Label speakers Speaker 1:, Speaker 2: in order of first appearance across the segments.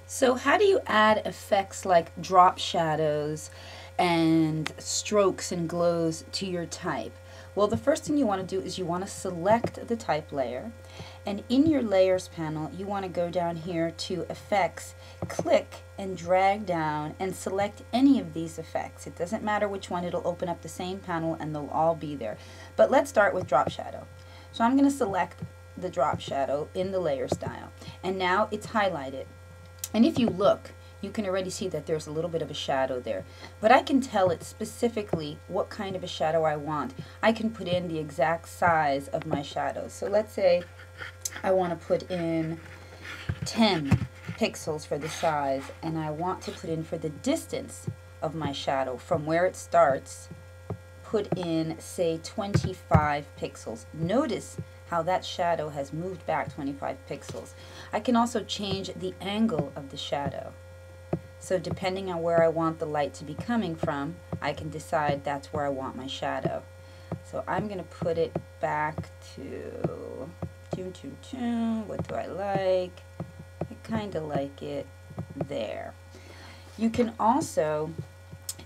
Speaker 1: So how do you add effects like drop shadows and strokes and glows to your type? Well, the first thing you want to do is you want to select the type layer, and in your layers panel you want to go down here to effects, click and drag down and select any of these effects. It doesn't matter which one, it'll open up the same panel and they'll all be there. But let's start with drop shadow. So I'm going to select the drop shadow in the layer style, and now it's highlighted. And if you look, you can already see that there's a little bit of a shadow there. But I can tell it specifically what kind of a shadow I want. I can put in the exact size of my shadow. So let's say I want to put in 10 pixels for the size, and I want to put in for the distance of my shadow from where it starts, put in, say, 25 pixels. Notice how that shadow has moved back 25 pixels. I can also change the angle of the shadow. So depending on where I want the light to be coming from, I can decide that's where I want my shadow. So I'm going to put it back to what do I like? I kind of like it there. You can also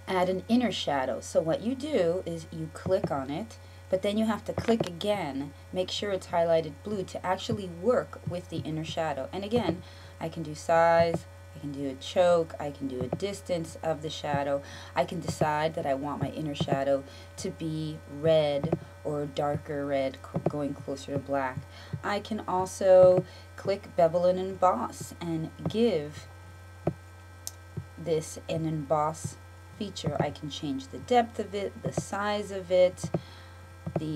Speaker 1: add an inner shadow. So what you do is you click on it, but then you have to click again, make sure it's highlighted blue to actually work with the inner shadow. And again, I can do size, I can do a choke, I can do a distance of the shadow. I can decide that I want my inner shadow to be red or darker red going closer to black. I can also click bevel and emboss and give this an emboss feature. I can change the depth of it, the size of it,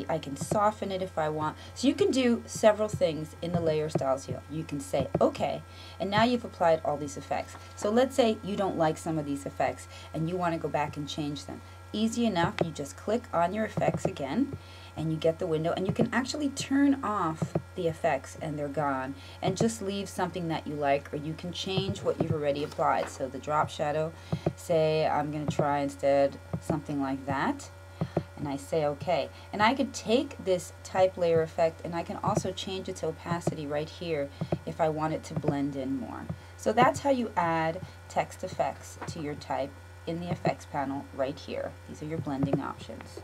Speaker 1: I can soften it if I want. So you can do several things in the layer styles here. You can say, okay, and now you've applied all these effects. So let's say you don't like some of these effects and you want to go back and change them. Easy enough, you just click on your effects again and you get the window, and you can actually turn off the effects and they're gone, and just leave something that you like, or you can change what you've already applied. So the drop shadow, say I'm going to try instead something like that, and I say okay. And I could take this type layer effect and I can also change its opacity right here if I want it to blend in more. So that's how you add text effects to your type in the effects panel right here. These are your blending options.